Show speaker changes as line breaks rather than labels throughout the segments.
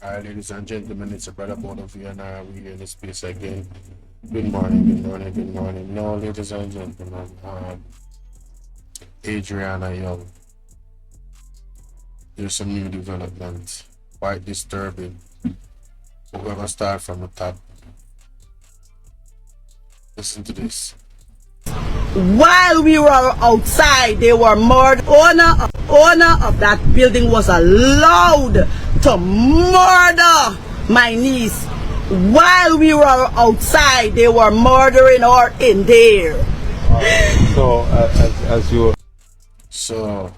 All right, ladies and gentlemen, it's a brother Bolo and we here in this space again. Good morning, good morning, good morning. No, ladies and gentlemen, Adriana Young, there's some new development, quite disturbing. But we're gonna start from the top. Listen to this.
While we were outside, they were murdered. Owner of that building was allowed to murder my niece. While we were outside, they were murdering her in there.
So,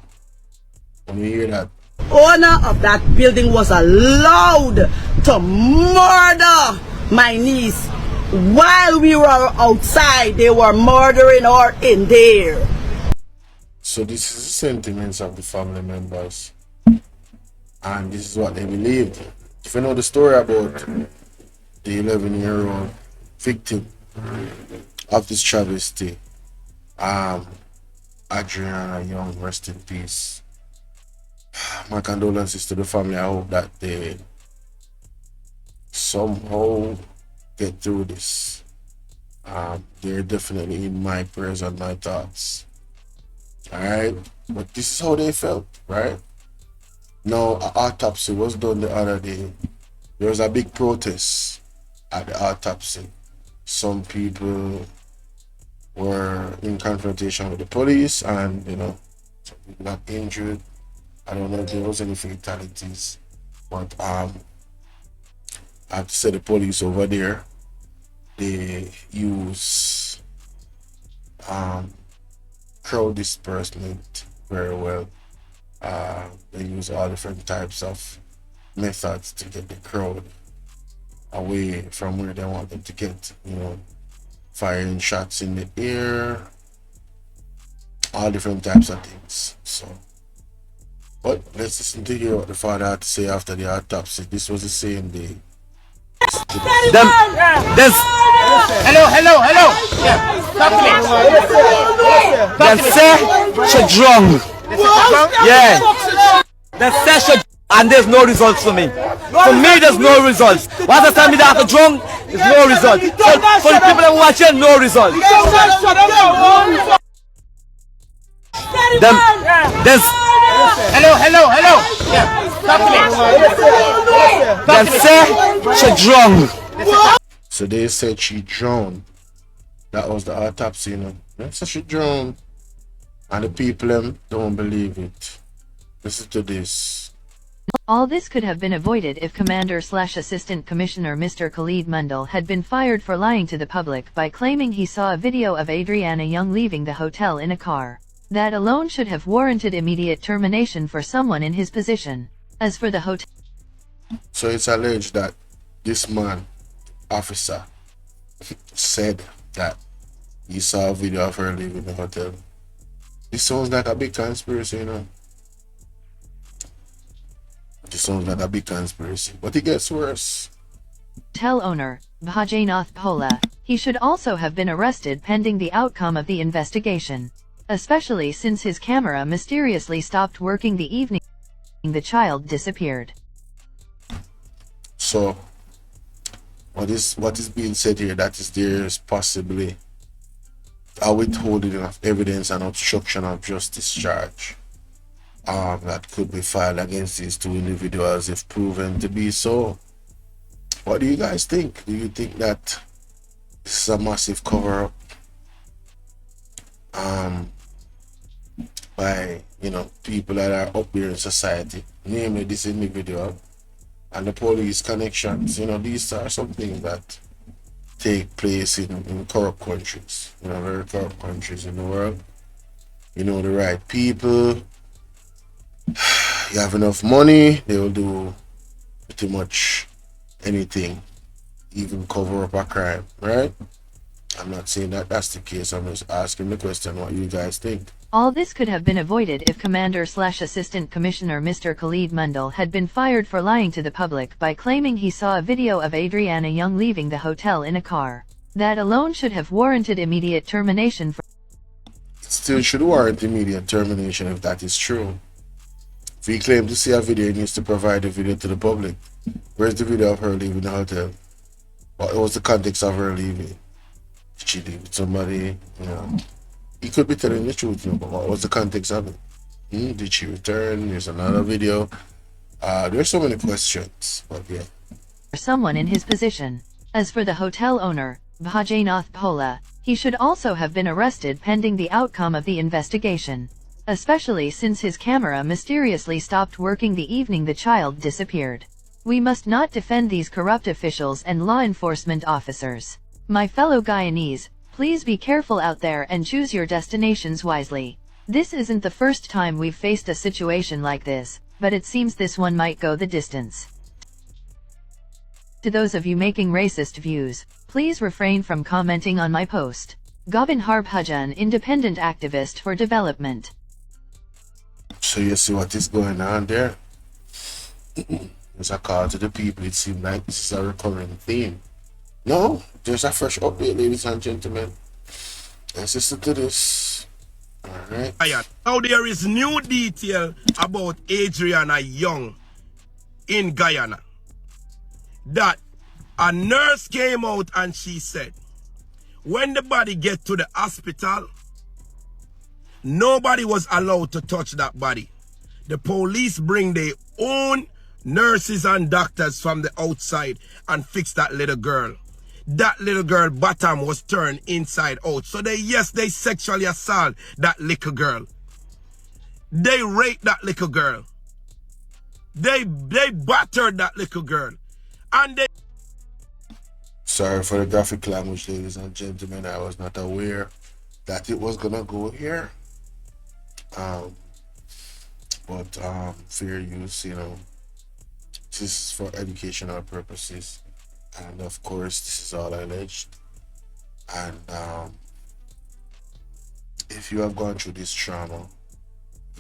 when you hear that,
Owner of that building was allowed to murder my niece. While we were outside, they were murdering her in there.
so this is the sentiments of the family members, and this is what they believed. If you know the story about the 11-year-old victim of this travesty, Adriana Young, rest in peace. My condolences to the family. I hope that they somehow get through this. They're definitely in my prayers and my thoughts. Alright? But this is how they felt, right? Now, an autopsy was done the other day. There was a big protest at the autopsy. Some people were in confrontation with the police, and some people got injured. I don't know if there was any fatalities, but I have to say the police over there, they use crowd dispersement very well. They use all different types of methods to get the crowd away from where they want them to get, firing shots in the air, all different types of things. So, but let's listen to hear what the father had to say after the autopsy. This was the same day.
Hello. Yeah, talk to me. Them say she drunk. Yeah. Them say she and there's no results for me. For me, there's no results. Once I tell me that I'm drunk, there's no result. For the people that watching, no result. Hello. Yeah, talk to me. Them say she drunk.
So they said she drowned. That was the autopsy, They said she drowned. And the people don't believe it. Listen to this.
All this could have been avoided if Commander/Assistant Commissioner Mr. Khalid Mundal had been fired for lying to the public by claiming he saw a video of Adriana Young leaving the hotel in a car. That alone should have warranted immediate termination for someone in his position. As for the hotel...
So it's alleged that this man, officer, said that he saw a video of her leaving the hotel. This sounds like a big conspiracy, This sounds like a big conspiracy. But it gets worse.
Hotel owner, Bhajanath Bhola, he should also have been arrested pending the outcome of the investigation. Especially since his camera mysteriously stopped working the evening the child disappeared.
So, what is being said here, that is there is possibly a withholding of evidence and obstruction of justice charge that could be filed against these two individuals if proven to be so. What do you guys think? Do you think that this is a massive cover-up by people that are up there in society, namely this individual and the police connections? These are some things that take place in corrupt countries, very corrupt countries in the world. The right people, you have enough money, they will do pretty much anything, even cover up a crime, right? I'm not saying that that's the case. I'm just asking the question what you guys think.
All this could have been avoided if Commander/Assistant Commissioner Mr. Khalid Mundal had been fired for lying to the public by claiming he saw a video of Adriana Young leaving the hotel in a car. That alone should have warranted immediate termination for...
It still should warrant immediate termination if that is true. If he claims to see a video, he needs to provide the video to the public. Where's the video of her leaving the hotel? What was the context of her leaving? Did she leave with somebody? You know, he could be telling the truth, you know, but what was the context of it? Did she return? There's another video. There's so many questions, but yeah.
Someone in his position. As for the hotel owner, Bhajanath Bhola, he should also have been arrested pending the outcome of the investigation. Especially since his camera mysteriously stopped working the evening the child disappeared. We must not defend these corrupt officials and law enforcement officers. My fellow Guyanese, please be careful out there and choose your destinations wisely. This isn't the first time we've faced a situation like this, but it seems this one might go the distance. To those of you making racist views, please refrain from commenting on my post. Gobind Harbhajan, independent activist for development.
So you see what is going on there? There's a call to the people. It seems like this is a recurring theme. No, there's a fresh update, ladies and gentlemen. Let's listen to this. Alright.
Now there is new detail about Adriana Young in Guyana. That a nurse came out and she said, when the body get to the hospital, nobody was allowed to touch that body. The police bring their own nurses and doctors from the outside and fix that little girl. That little girl bottom was turned inside out. So they sexually assault that little girl. They raped that little girl. They battered that little girl. And they...
Sorry for the graphic language, ladies and gentlemen. I was not aware that it was gonna go here. But fair use, you know, this is for educational purposes, and of course this is all alleged. And if you have gone through this trauma,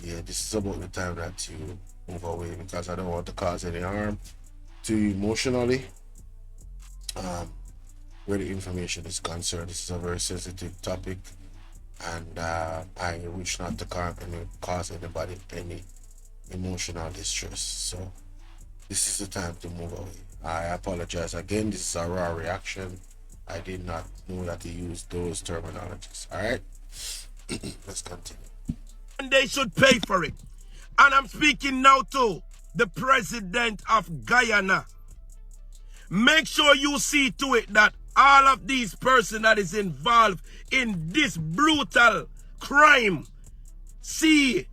yeah, this is about the time that you move away, because I don't want to cause any harm to you emotionally. Where the information is concerned, this is a very sensitive topic, and I wish not to cause anybody any emotional distress. So this is the time to move away. I apologize again. This is a raw reaction. I did not know that he used those terminologies. All right, let's continue.
And they should pay for it. And I'm speaking now to the president of Guyana. Make sure you see to it that all of these persons that is involved in this brutal crime see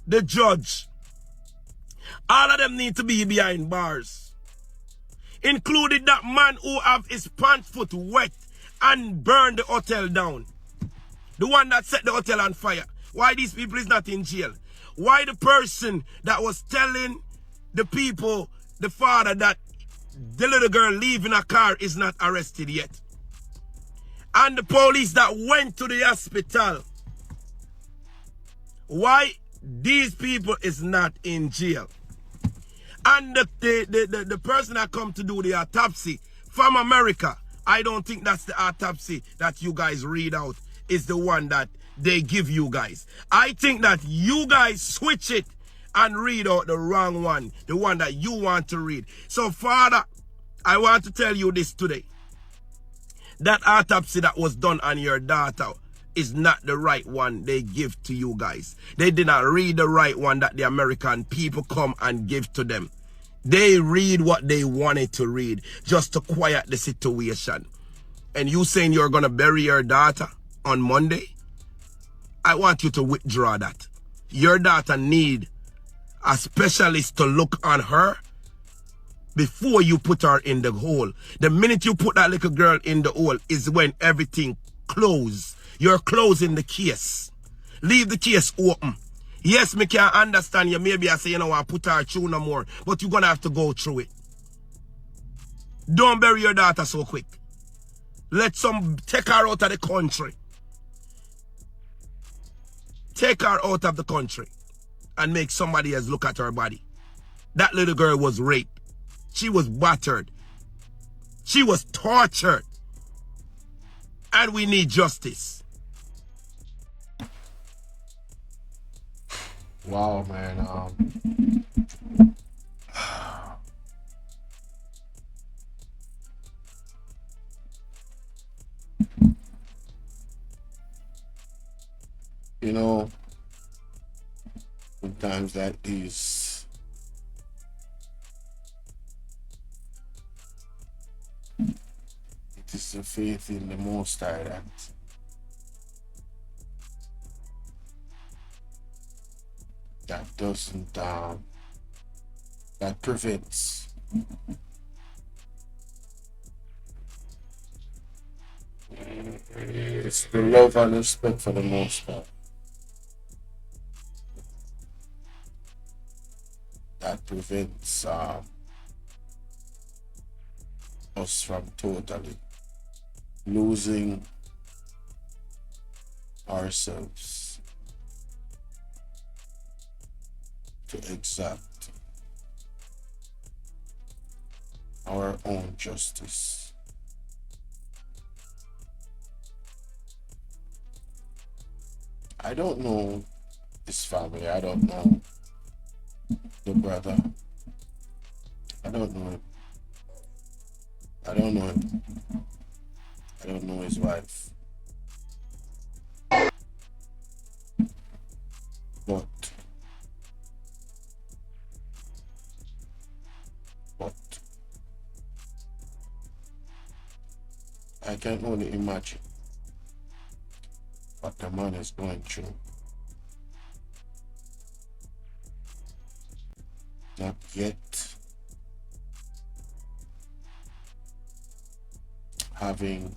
the judge. All of them need to be behind bars. Including that man who have his pants foot wet and burned the hotel down. The one that set the hotel on fire. Why these people is not in jail? Why the person that was telling the people, the father, that the little girl leaving a car is not arrested yet? And the police that went to the hospital. Why these people is not in jail? And the person that come to do the autopsy from America, I don't think that's the autopsy that you guys read out, is the one that they give you guys. I think that you guys switch it and read out the wrong one, the one that you want to read. So, Father, I want to tell you this today. That autopsy that was done on your daughter is not the right one they give to you guys. They did not read the right one that the American people come and give to them. They read what they wanted to read just to quiet the situation. And you saying you're going to bury your daughter on Monday? I want you to withdraw that. Your daughter need a specialist to look on her before you put her in the hole. The minute you put that little girl in the hole is when everything closes. You're closing the case. Leave the case open. Yes, me can understand you. Maybe I say you don't want to put her through no more, but you're going to have to go through it. Don't bury your daughter so quick. Take her out of the country. Take her out of the country and make somebody else look at her body. That little girl was raped. She was battered. She was tortured. And we need justice.
Wow, man. know, sometimes that is it is the faith in the Most High that doesn't that prevents it's the love and respect for the Most High that prevents us from totally losing ourselves to exact our own justice. I don't know this family. I don't know the brother. I don't know him. I don't know him. I don't know his wife. But I can only imagine what the man is going through. Not yet having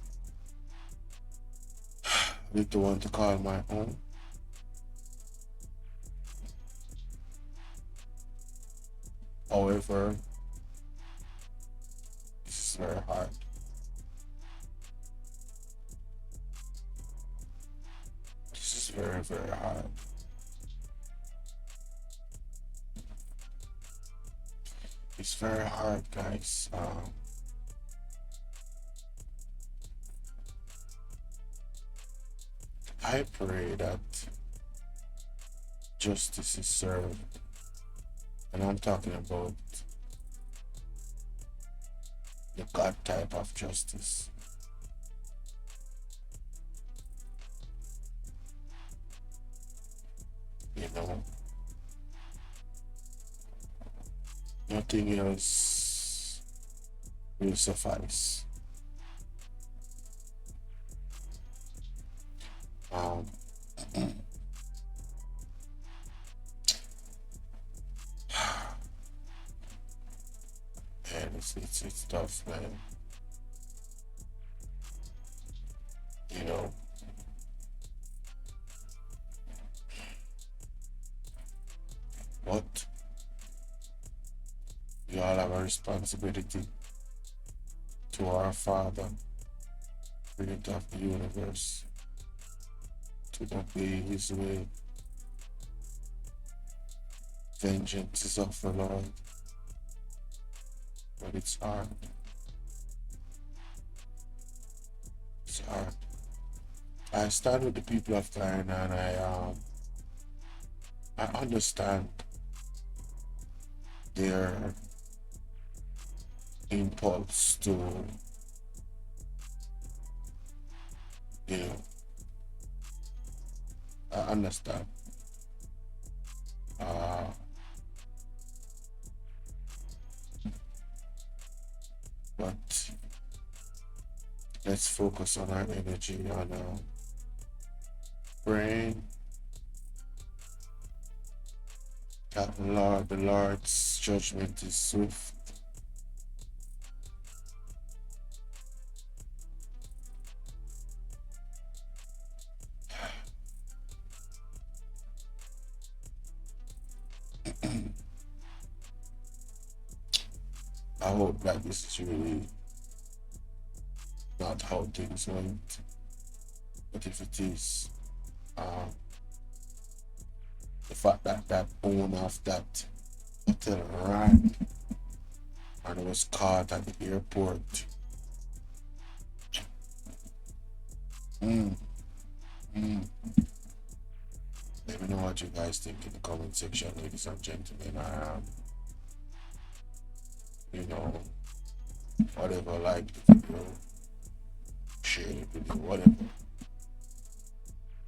little one to call my own. However, this is very hard. This is very, very hard. It's very hard, guys. I pray that justice is served, and I'm talking about the God type of justice. You know, nothing else will suffice. And it's tough, man. You know, but we all have a responsibility to our Father, Creator of the universe, to obey His way. Vengeance is of the Lord, but it's hard. It's hard. I stand with the people of Guyana, and I understand their impulse to, you know, I understand. But let's focus on our energy on praying that the Lord's judgment is swift. I hope that this is really not how things went, but if it is, the fact that that owner of that hotel ran and was caught at the airport. Let me know what you guys think in the comment section, ladies and gentlemen. You know, whatever, like the video, share the video, whatever.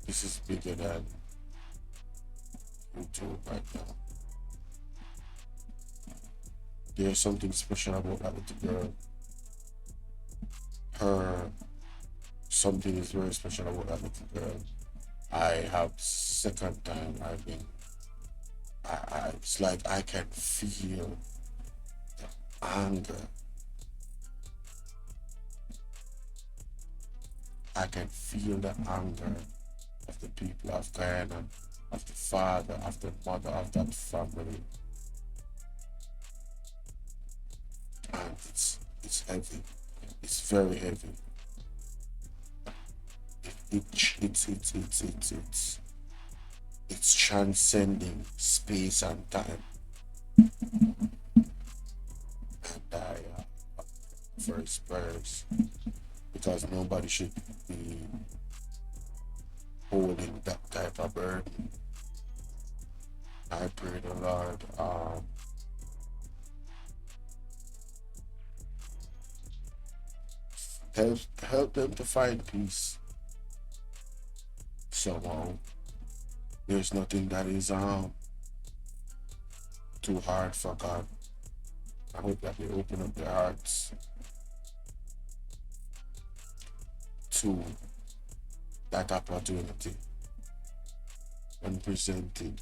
This is bigger than YouTube right now. There's something special about that little girl. Something is very special about that little girl. I have second time I've been. It's like I can feel the anger. I can feel the anger of the people of Guyana, of the father, of the mother of that family. And it's heavy. It's very heavy. It's transcending space and time. And I first prayers because nobody should be holding that type of burden. I pray the Lord help them to find peace somehow. There's nothing that is too hard for God. I hope that they open up their hearts to that opportunity when presented.